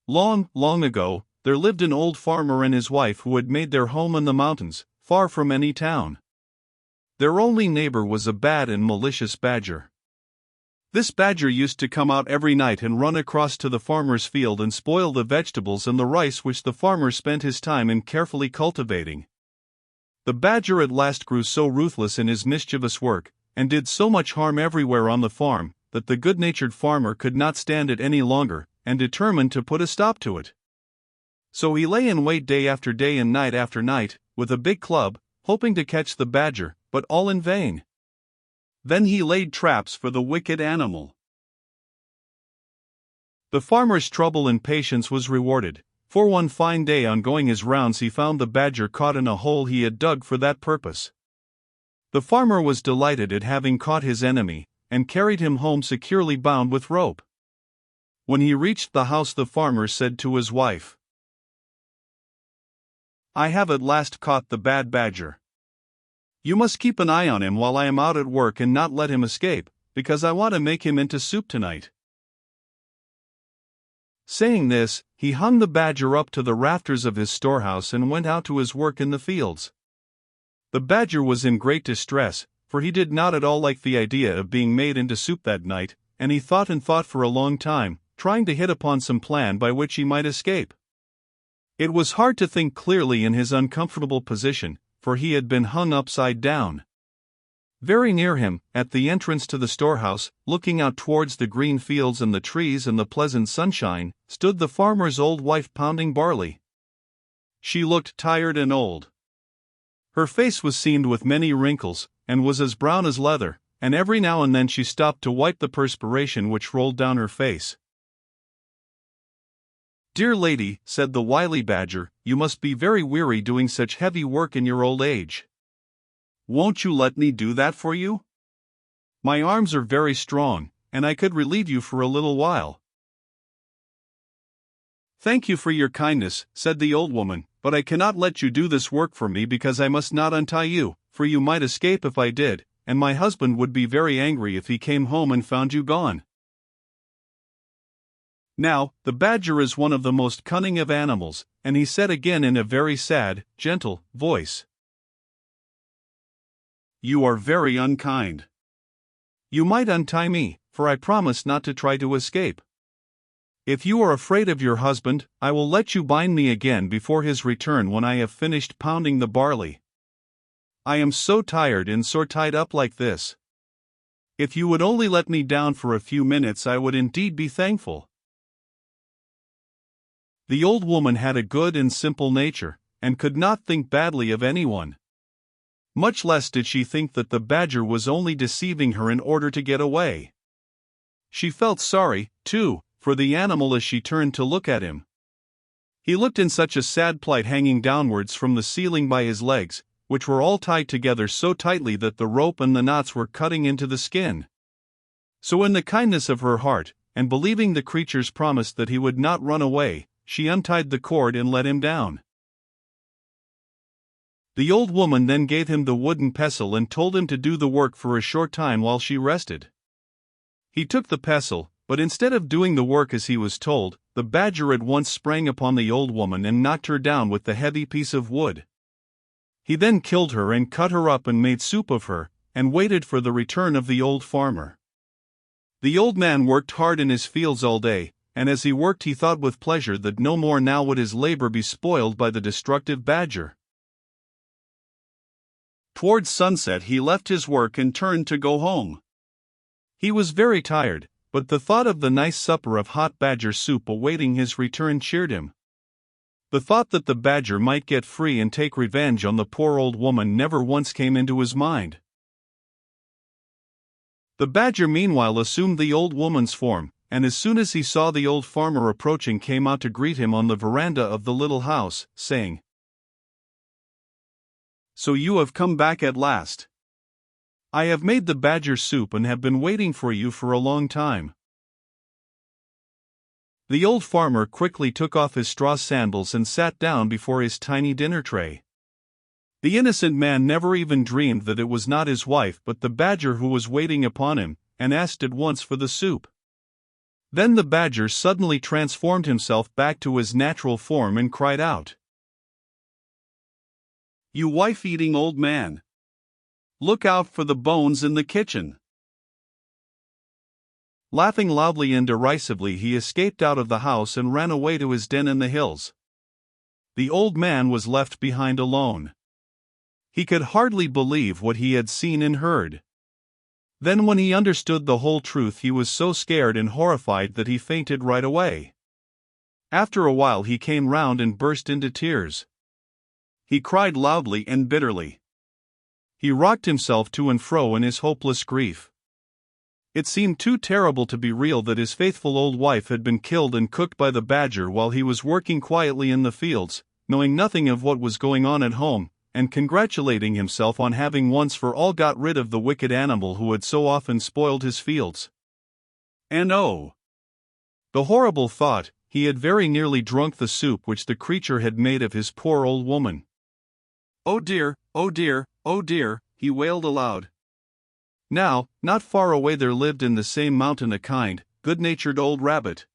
Long, long ago, there lived an old farmer and his wife who had made their home in the mountains, far from any town. Their only neighbor was a bad and malicious badger. This badger used to come out every night and run across to the farmer's field and spoil the vegetables and the rice which the farmer spent his time in carefully cultivating. The badger at last grew so ruthless in his mischievous work, and did so much harm everywhere on the farm, that the good-natured farmer could not stand it any longer, and determined to put a stop to it. So he lay in wait day after day and night after night, with a big club, hoping to catch the badger, but all in vain. Then he laid traps for the wicked animal. The farmer's trouble and patience was rewarded, for one fine day on going his rounds he found the badger caught in a hole he had dug for that purpose. The farmer was delighted at having caught his enemy, and carried him home securely bound with rope. When he reached the house the farmer said to his wife, "I have at last caught the bad badger. You must keep an eye on him while I am out at work and not let him escape, because I want to make him into soup tonight." Saying this, he hung the badger up to the rafters of his storehouse and went out to his work in the fields. The badger was in great distress, for he did not at all like the idea of being made into soup that night, and he thought and thought for a long time, trying to hit upon some plan by which he might escape. It was hard to think clearly in his uncomfortable position, for he had been hung upside down. Very near him, at the entrance to the storehouse, looking out towards the green fields and the trees and the pleasant sunshine, stood the farmer's old wife pounding barley. She looked tired and old. Her face was seamed with many wrinkles, and was as brown as leather, and every now and then she stopped to wipe the perspiration which rolled down her face. "Dear lady," said the wily badger, "you must be very weary doing such heavy work in your old age. Won't you let me do that for you? My arms are very strong, and I could relieve you for a little while." "Thank you for your kindness," said the old woman, "but I cannot let you do this work for me because I must not untie you, for you might escape if I did, and my husband would be very angry if he came home and found you gone." Now, the badger is one of the most cunning of animals, and he said again in a very sad, gentle voice, "You are very unkind. You might untie me, for I promise not to try to escape. If you are afraid of your husband, I will let you bind me again before his return when I have finished pounding the barley. I am so tired and so tied up like this. If you would only let me down for a few minutes I would indeed be thankful." The old woman had a good and simple nature, and could not think badly of anyone. Much less did she think that the badger was only deceiving her in order to get away. She felt sorry, too, for the animal as she turned to look at him. He looked in such a sad plight, hanging downwards from the ceiling by his legs, which were all tied together so tightly that the rope and the knots were cutting into the skin. So in the kindness of her heart, and believing the creature's promise that he would not run away, she untied the cord and let him down. The old woman then gave him the wooden pestle and told him to do the work for a short time while she rested. He took the pestle, but instead of doing the work as he was told, the badger at once sprang upon the old woman and knocked her down with the heavy piece of wood. He then killed her and cut her up and made soup of her, and waited for the return of the old farmer. The old man worked hard in his fields all day, and as he worked he thought with pleasure that no more now would his labor be spoiled by the destructive badger. Towards sunset he left his work and turned to go home. He was very tired, but the thought of the nice supper of hot badger soup awaiting his return cheered him. The thought that the badger might get free and take revenge on the poor old woman never once came into his mind. The badger meanwhile assumed the old woman's form, and as soon as he saw the old farmer approaching came out to greet him on the veranda of the little house, saying, "So you have come back at last. I have made the badger soup and have been waiting for you for a long time." The old farmer quickly took off his straw sandals and sat down before his tiny dinner tray. The innocent man never even dreamed that it was not his wife but the badger who was waiting upon him, and asked at once for the soup. Then the badger suddenly transformed himself back to his natural form and cried out, "You wife-eating old man! Look out for the bones in the kitchen!" Laughing loudly and derisively, he escaped out of the house and ran away to his den in the hills. The old man was left behind alone. He could hardly believe what he had seen and heard. Then when he understood the whole truth, he was so scared and horrified that he fainted right away. After a while he came round and burst into tears. He cried loudly and bitterly. He rocked himself to and fro in his hopeless grief. It seemed too terrible to be real that his faithful old wife had been killed and cooked by the badger while he was working quietly in the fields, knowing nothing of what was going on at home, and congratulating himself on having once for all got rid of the wicked animal who had so often spoiled his fields. And oh! the horrible thought, he had very nearly drunk the soup which the creature had made of his poor old woman. "Oh dear, oh dear, oh dear," he wailed aloud. Now, not far away there lived in the same mountain a kind, good-natured old rabbit.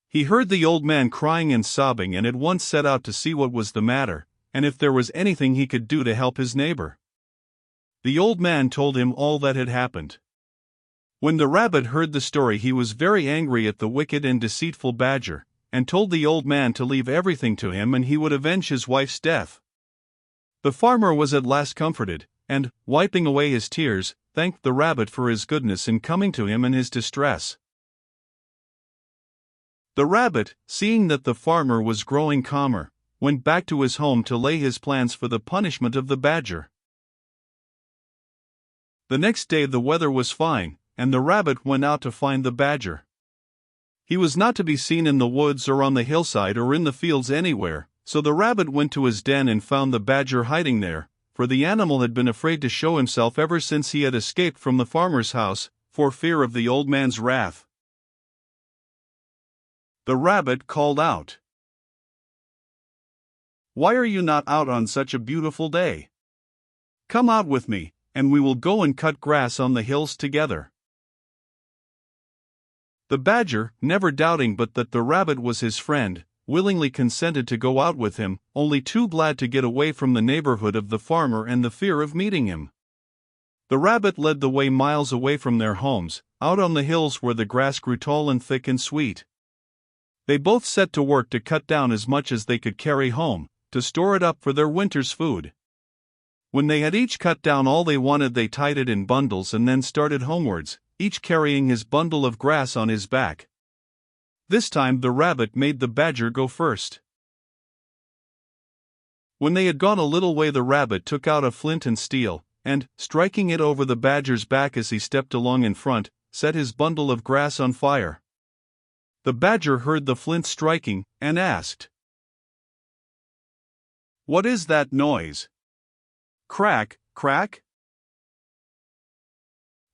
He heard the old man crying and sobbing and at once set out to see what was the matter, and if there was anything he could do to help his neighbor. The old man told him all that had happened. When the rabbit heard the story, he was very angry at the wicked and deceitful badger, and told the old man to leave everything to him and he would avenge his wife's death. The farmer was at last comforted, and, wiping away his tears, thanked the rabbit for his goodness in coming to him in his distress. The rabbit, seeing that the farmer was growing calmer, went back to his home to lay his plans for the punishment of the badger. The next day the weather was fine, and the rabbit went out to find the badger. He was not to be seen in the woods or on the hillside or in the fields anywhere, so the rabbit went to his den and found the badger hiding there, for the animal had been afraid to show himself ever since he had escaped from the farmer's house, for fear of the old man's wrath. The rabbit called out, "Why are you not out on such a beautiful day? Come out with me, and we will go and cut grass on the hills together." The badger, never doubting but that the rabbit was his friend, willingly consented to go out with him, only too glad to get away from the neighborhood of the farmer and the fear of meeting him. The rabbit led the way miles away from their homes, out on the hills where the grass grew tall and thick and sweet. They both set to work to cut down as much as they could carry home, to store it up for their winter's food. When they had each cut down all they wanted, they tied it in bundles and then started homewards, each carrying his bundle of grass on his back. This time the rabbit made the badger go first. When they had gone a little way, the rabbit took out a flint and steel, and, striking it over the badger's back as he stepped along in front, set his bundle of grass on fire. The badger heard the flint striking, and asked, "What is that noise? Crack, crack?"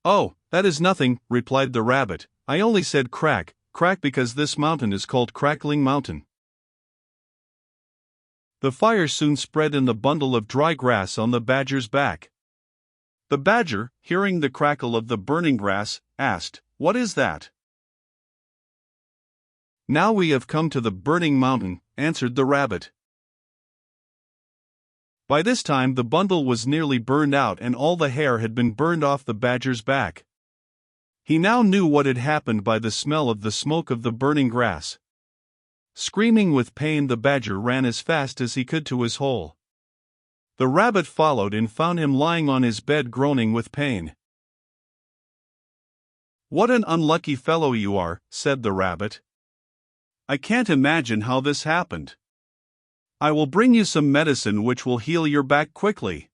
"Oh, that is nothing," replied the rabbit. "I only said crack, crack because this mountain is called Crackling Mountain." The fire soon spread in the bundle of dry grass on the badger's back. The badger, hearing the crackle of the burning grass, asked, "What is that?" "Now we have come to the burning mountain," answered the rabbit. By this time the bundle was nearly burned out and all the hair had been burned off the badger's back. He now knew what had happened by the smell of the smoke of the burning grass. Screaming with pain, the badger ran as fast as he could to his hole. The rabbit followed and found him lying on his bed groaning with pain. "What an unlucky fellow you are," said the rabbit. "I can't imagine how this happened. I will bring you some medicine which will heal your back quickly."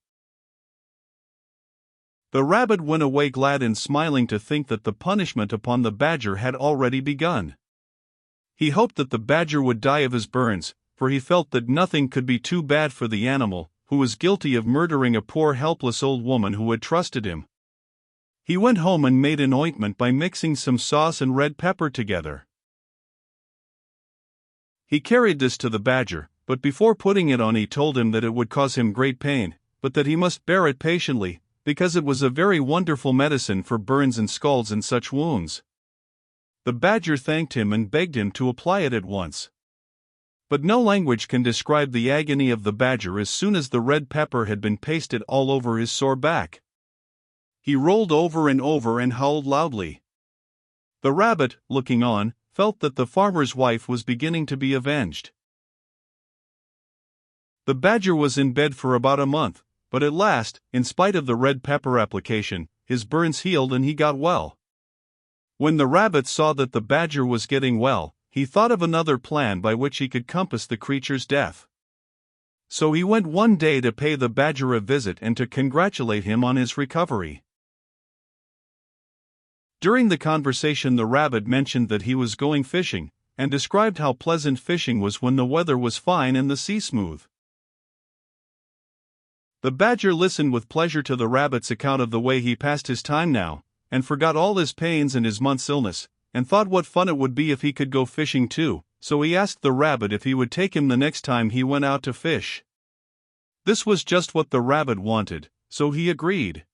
The rabbit went away glad and smiling to think that the punishment upon the badger had already begun. He hoped that the badger would die of his burns, for he felt that nothing could be too bad for the animal, who was guilty of murdering a poor helpless old woman who had trusted him. He went home and made an ointment by mixing some sauce and red pepper together. He carried this to the badger, but before putting it on he told him that it would cause him great pain, but that he must bear it patiently, because it was a very wonderful medicine for burns and scalds and such wounds. The badger thanked him and begged him to apply it at once. But no language can describe the agony of the badger as soon as the red pepper had been pasted all over his sore back. He rolled over and over and howled loudly. The rabbit, looking on, felt that the farmer's wife was beginning to be avenged. The badger was in bed for about a month, but at last, in spite of the red pepper application, his burns healed and he got well. When the rabbit saw that the badger was getting well, he thought of another plan by which he could compass the creature's death. So he went one day to pay the badger a visit and to congratulate him on his recovery. During the conversation, the rabbit mentioned that he was going fishing, and described how pleasant fishing was when the weather was fine and the sea smooth. The badger listened with pleasure to the rabbit's account of the way he passed his time now, and forgot all his pains and his month's illness, and thought what fun it would be if he could go fishing too, so he asked the rabbit if he would take him the next time he went out to fish. This was just what the rabbit wanted, so he agreed.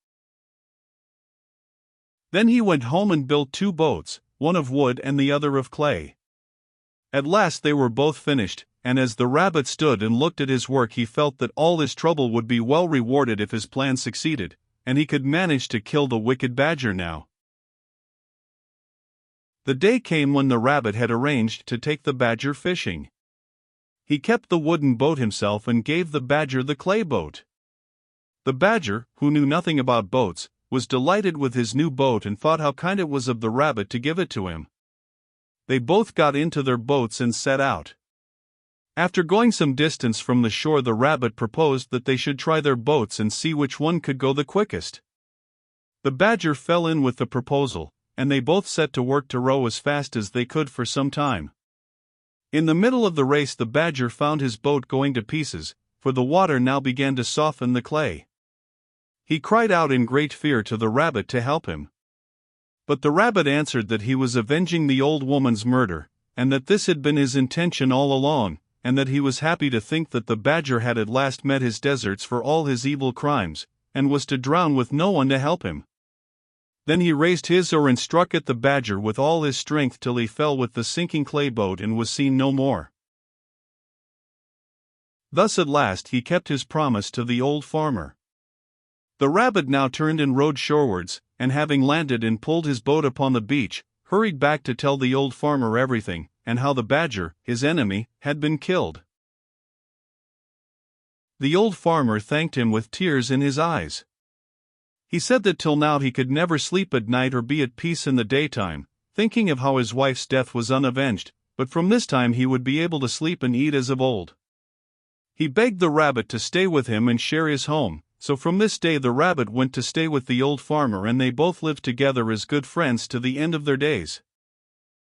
Then he went home and built 2 boats, one of wood and the other of clay. At last they were both finished, and as the rabbit stood and looked at his work, he felt that all his trouble would be well rewarded if his plan succeeded, and he could manage to kill the wicked badger now. The day came when the rabbit had arranged to take the badger fishing. He kept the wooden boat himself and gave the badger the clay boat. The badger, who knew nothing about boats, was delighted with his new boat and thought how kind it was of the rabbit to give it to him. They both got into their boats and set out. After going some distance from the shore, the rabbit proposed that they should try their boats and see which one could go the quickest. The badger fell in with the proposal, and they both set to work to row as fast as they could for some time. In the middle of the race, the badger found his boat going to pieces, for the water now began to soften the clay. He cried out in great fear to the rabbit to help him. But the rabbit answered that he was avenging the old woman's murder, and that this had been his intention all along, and that he was happy to think that the badger had at last met his deserts for all his evil crimes, and was to drown with no one to help him. Then he raised his oar and struck at the badger with all his strength till he fell with the sinking clay boat and was seen no more. Thus at last he kept his promise to the old farmer. The rabbit now turned and rowed shorewards, and having landed and pulled his boat upon the beach, hurried back to tell the old farmer everything, and how the badger, his enemy, had been killed. The old farmer thanked him with tears in his eyes. He said that till now he could never sleep at night or be at peace in the daytime, thinking of how his wife's death was unavenged, but from this time he would be able to sleep and eat as of old. He begged the rabbit to stay with him and share his home, so from this day the rabbit went to stay with the old farmer, and they both lived together as good friends to the end of their days.